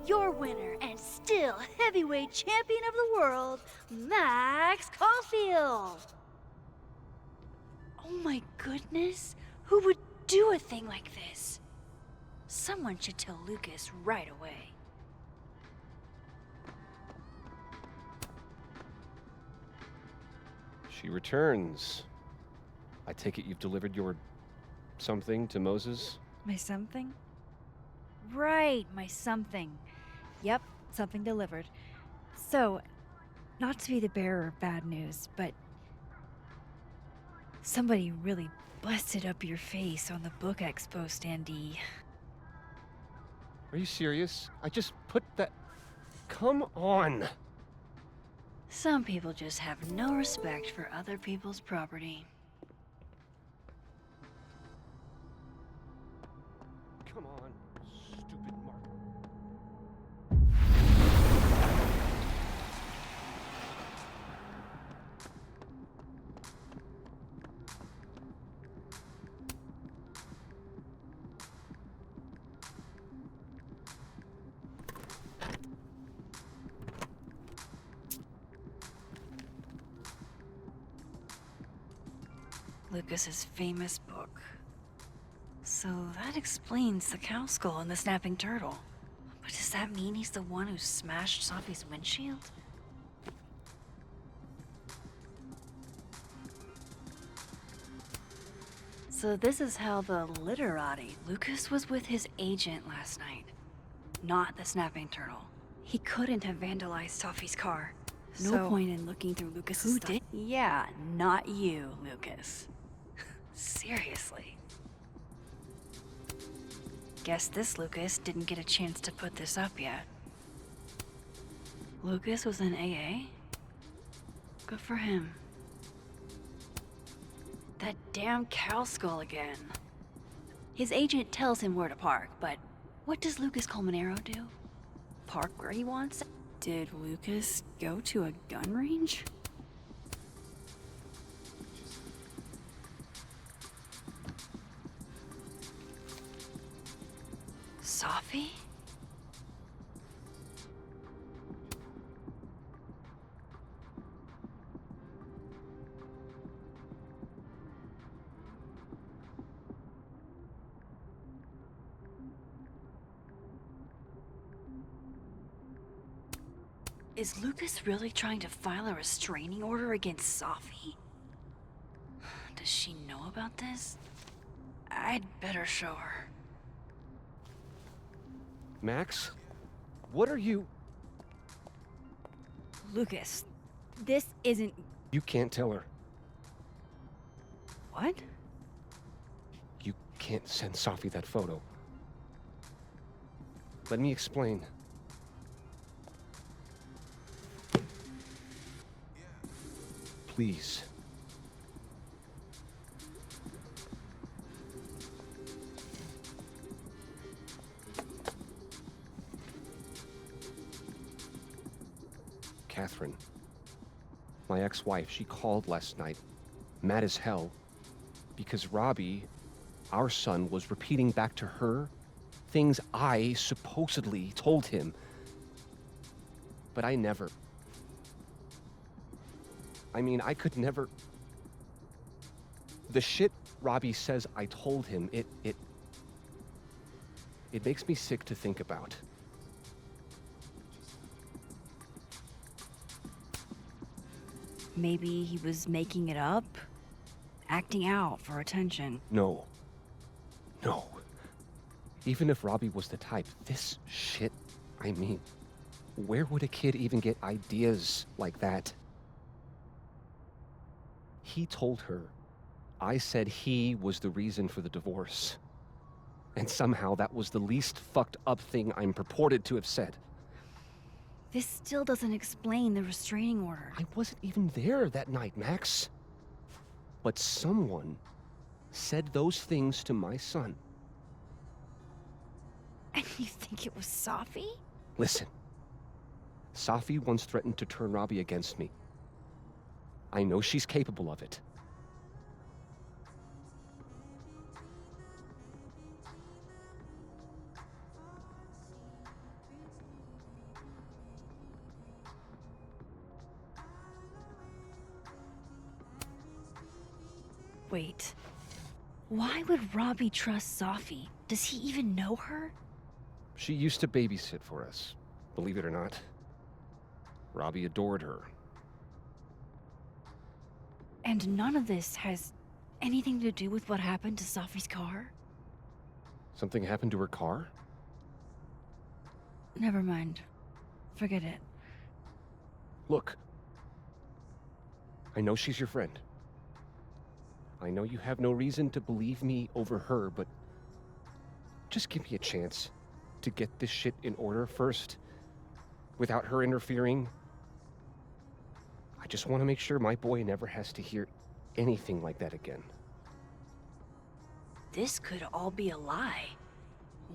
Your winner and still heavyweight champion of the world, Max Caulfield. Oh my goodness, who would do a thing like this? Someone should tell Lucas right away. She returns. I take it you've delivered your something to Moses? My something? Right, my something. Yep, something delivered. So, not to be the bearer of bad news, but somebody really busted up your face on the book expo standee. Are you serious? I just put that... Come on! Some people just have no respect for other people's property. Come on, stupid marker. Lucas's famous book. So that explains the cow skull and the snapping turtle. But does that mean he's the one who smashed Sophie's windshield? So this is how the literati. Lucas was with his agent last night, not the snapping turtle. He couldn't have vandalized Sophie's car. No point in looking through Lucas's stuff. Who did? Yeah, not you, Lucas. Seriously. Guess this Lucas didn't get a chance to put this up yet. Lucas was in AA? Good for him. That damn cow skull again. His agent tells him where to park, but what does Lucas Colmenero do? Park where he wants? Did Lucas go to a gun range? Sophie? Is Lucas really trying to file a restraining order against Sophie? Does she know about this? I'd better show her. Max? What are you... Lucas, this isn't... You can't tell her. What? You can't send Sophie that photo. Let me explain. Please. Catherine, my ex-wife, she called last night, mad as hell, because Robbie, our son, was repeating back to her things I supposedly told him. But I never. I mean, I could never. The shit Robbie says I told him, it makes me sick to think about. Maybe he was making it up? Acting out for attention? No. No. Even if Robbie was the type, this shit, I mean, where would a kid even get ideas like that? He told her I said he was the reason for the divorce. And somehow that was the least fucked up thing I'm purported to have said. This still doesn't explain the restraining order. I wasn't even there that night, Max. But someone said those things to my son. And you think it was Safi? Listen. Safi once threatened to turn Robbie against me. I know she's capable of it. Wait. Why would Robbie trust Safi? Does he even know her? She used to babysit for us, believe it or not. Robbie adored her. And none of this has anything to do with what happened to Safi's car? Something happened to her car? Never mind. Forget it. Look. I know she's your friend. I know you have no reason to believe me over her, but just give me a chance to get this shit in order first, without her interfering. I just want to make sure my boy never has to hear anything like that again. This could all be a lie.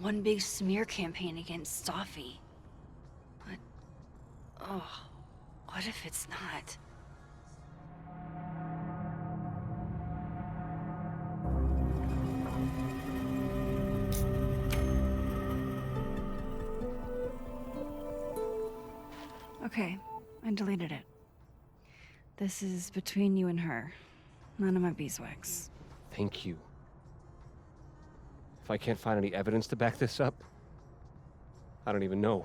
One big smear campaign against Safi. But, oh, what if it's not? Okay, I deleted it. This is between you and her. None of my beeswax. Thank you. If I can't find any evidence to back this up, I don't even know.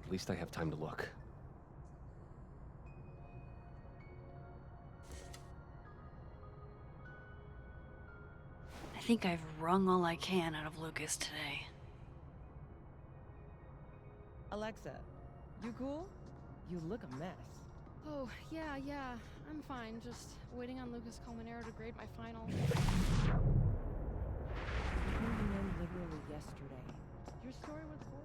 At least I have time to look. I think I've wrung all I can out of Lucas today. Alexa, you cool? You look a mess. Oh, yeah, I'm fine. Just waiting on Lucas Colmenero to grade my final. You came in literally yesterday. Your story was cool.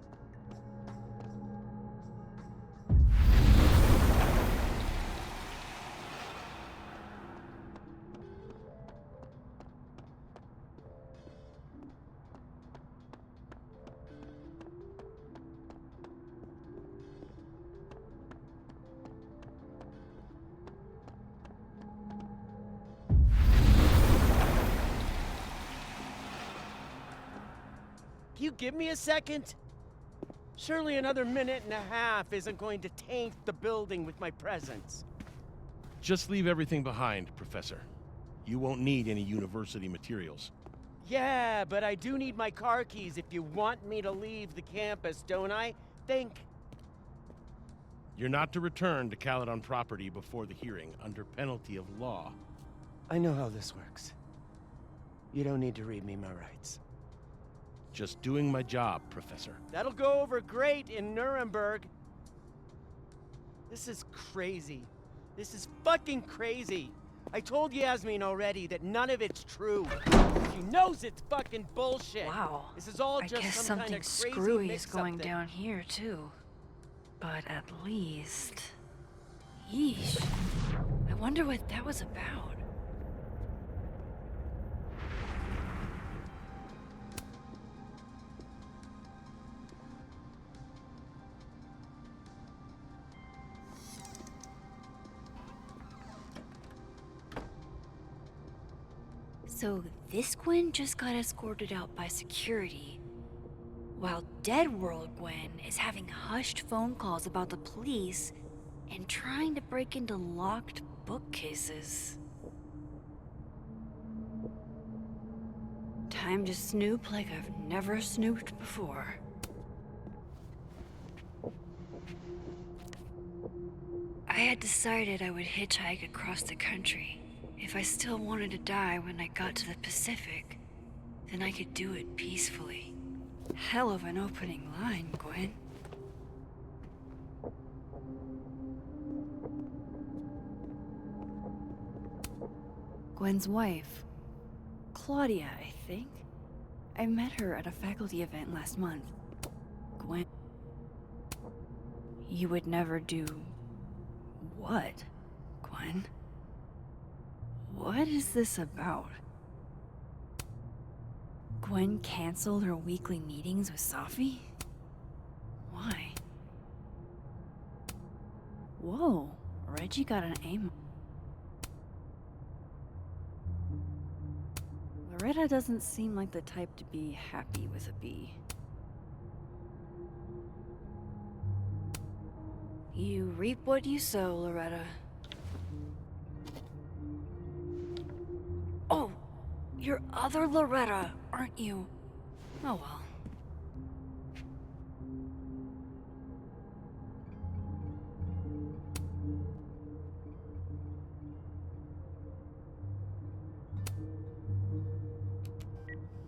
Can you give me a second? Surely another minute and a half isn't going to taint the building with my presence. Just leave everything behind, Professor. You won't need any university materials. Yeah, but I do need my car keys if you want me to leave the campus, don't I? Think. You're not to return to Caledon property before the hearing, under penalty of law. I know how this works. You don't need to read me my rights. Just doing my job, Professor. That'll go over great in Nuremberg. This is crazy. This is fucking crazy. I told Yasmin already that none of it's true. She knows it's fucking bullshit. Wow. This is all I just guess some kind something of crazy screwy is mix-up going thing. down here, too. But at least... Yeesh. I wonder what that was about. So this Gwen just got escorted out by security, while Dead World Gwen is having hushed phone calls about the police and trying to break into locked bookcases. Time to snoop like I've never snooped before. I had decided I would hitchhike across the country. If I still wanted to die when I got to the Pacific, then I could do it peacefully. Hell of an opening line, Gwen. Gwen's wife. Claudia, I think. I met her at a faculty event last month. Gwen. You would never do... what, Gwen? What is this about? Gwen canceled her weekly meetings with Safi? Why? Whoa, Reggie got an A. Loretta doesn't seem like the type to be happy with a B. You reap what you sow, Loretta. Oh, you're other Loretta, aren't you? Oh well.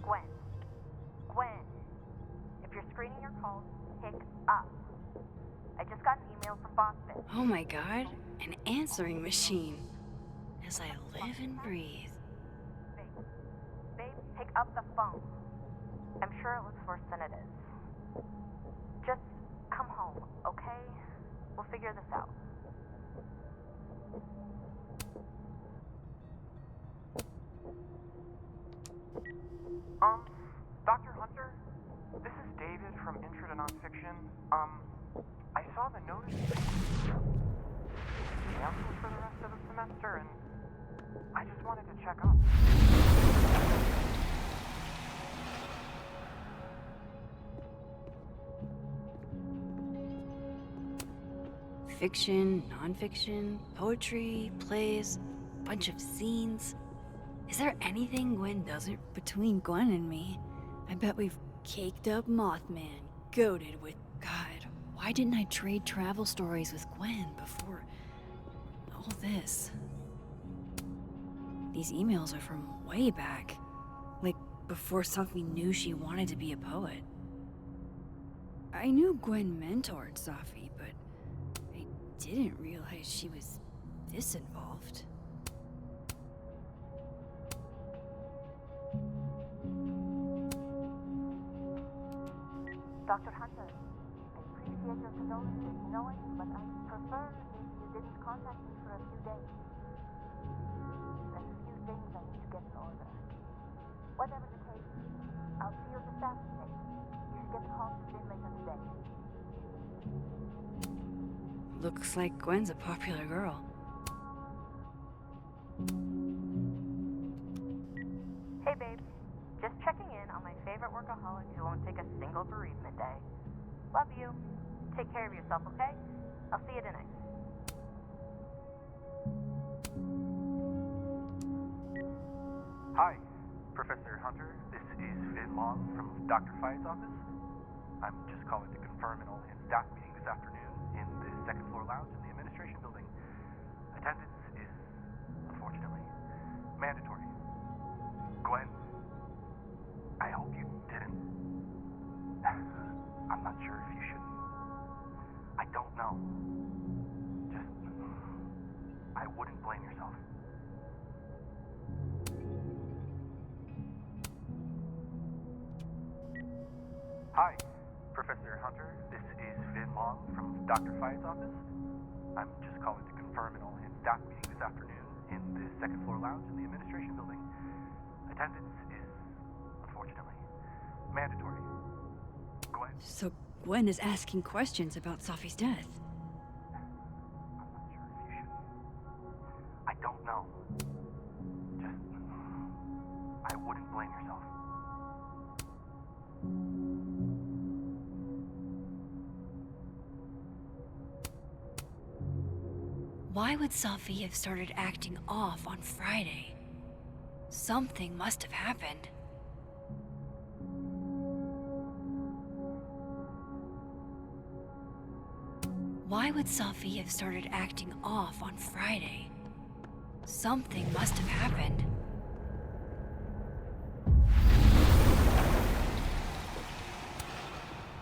Gwen. Gwen. If you're screening your calls, pick up. I just got an email from Boston. Oh my god, an answering machine. As I live and breathe. Babe, pick up the phone. I'm sure it looks worse than it is. Just come home, okay? We'll figure this out. Dr. Hunter? This is David from Intro to Nonfiction. I saw the notice. Canceled for the rest of the semester, and I just wanted to check up. Fiction, nonfiction, poetry, plays, bunch of scenes. Is there anything Gwen doesn't between Gwen and me? I bet we've caked up Mothman, goated with... God, why didn't I trade travel stories with Gwen before all this? These emails are from way back. Like, before Safi knew she wanted to be a poet. I knew Gwen mentored Safi, but I didn't realize she was this involved. Dr. Hunter, I appreciate your condolences, but I prefer if you didn't contact me for a few days. There's a few things I need to get in order. Whatever the case, I'll see you at the staff meeting. You should get the call in later today. Looks like Gwen's a popular girl. Hey babe, just checking in on my favorite workaholic who won't take a single bereavement day. Love you. Take care of yourself, okay? I'll see you tonight. Hi, Professor Hunter. This is Vin Long from Dr. Fayette's office. I'm just calling to confirm an all-hands staff meeting this afternoon in the second floor lounge in the administration building. Attendance is, unfortunately, mandatory. Gwen, I hope you didn't. I'm not sure if you should. I don't know. Just, I wouldn't blame yourself. Hi, Professor Hunter. This is Vin Long from Dr. Fayette's office. I'm just calling to confirm an all-hands staff meeting this afternoon in the second floor lounge in the administration building. Attendance is, unfortunately, mandatory. Gwen. So Gwen is asking questions about Safi's death. I'm not sure if you should. I don't know. Just, I wouldn't blame yourself. Why would Safi have started acting off on Friday? Something must have happened. Why would Safi have started acting off on Friday? Something must have happened.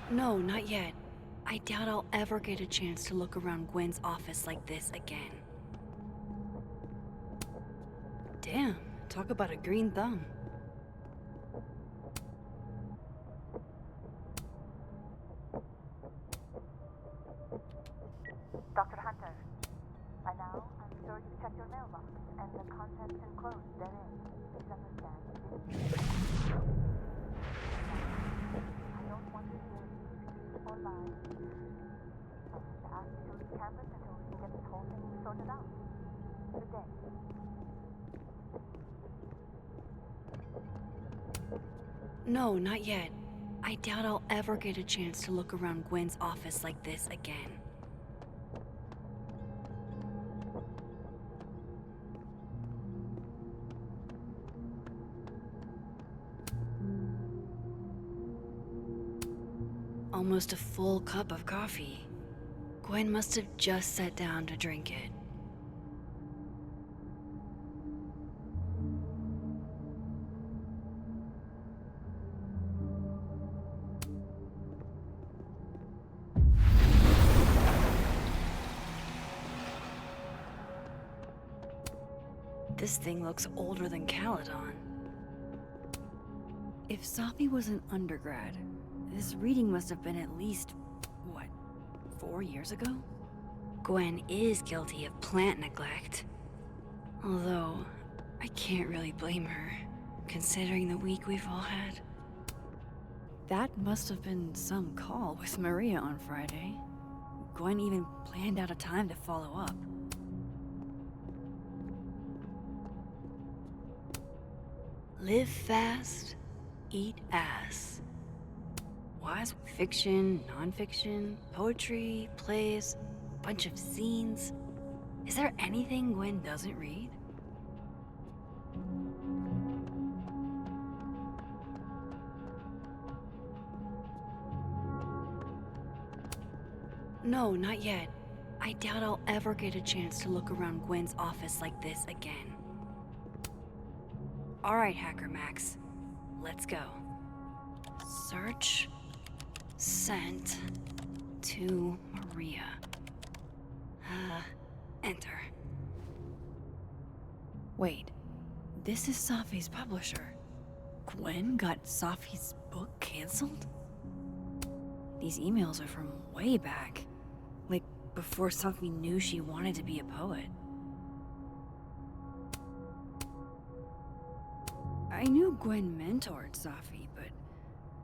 No, not yet. I doubt I'll ever get a chance to look around Gwen's office like this again. Damn, talk about a green thumb. sure you check your mailbox and the contents enclosed therein. Please understand this. I don't want to hear any excuses or lies. I'm going to ask you to leave campus until we can get this whole thing sorted out. Good day. No, not yet. I doubt I'll ever get a chance to look around Gwen's office like this again. Almost a full cup of coffee. Gwen must have just sat down to drink it. This thing looks older than Caledon. If Safi was an undergrad, this reading must have been at least, what, 4 years ago? Gwen is guilty of plant neglect. Although, I can't really blame her, considering the week we've all had. That must have been some call with Maria on Friday. Gwen even planned out a time to follow up. Live fast, eat ass. Wise fiction, nonfiction, poetry, plays, bunch of zines. Is there anything Gwen doesn't read? No, not yet. I doubt I'll ever get a chance to look around Gwen's office like this again. Alright, Hacker Max. Let's go. Search. Sent. To Maria. Enter. Wait. This is Safi's publisher. Gwen got Safi's book canceled? These emails are from way back. Like, before Safi knew she wanted to be a poet. I knew Gwen mentored Safi, but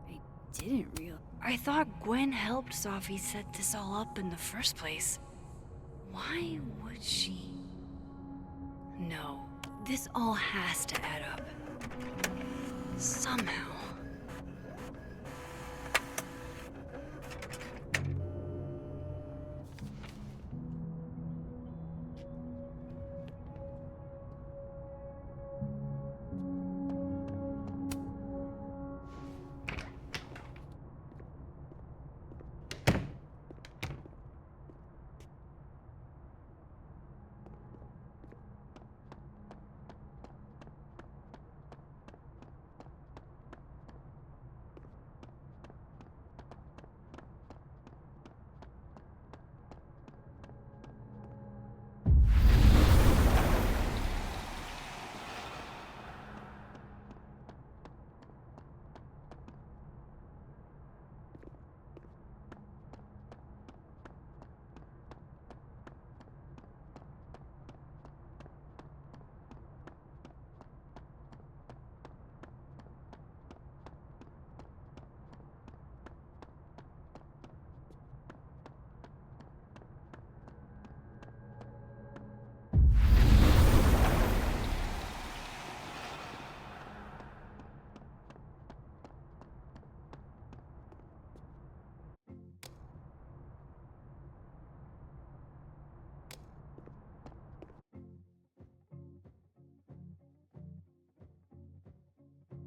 I didn't realize. I thought Gwen helped Safi set this all up in the first place. Why would she? No, this all has to add up. Somehow.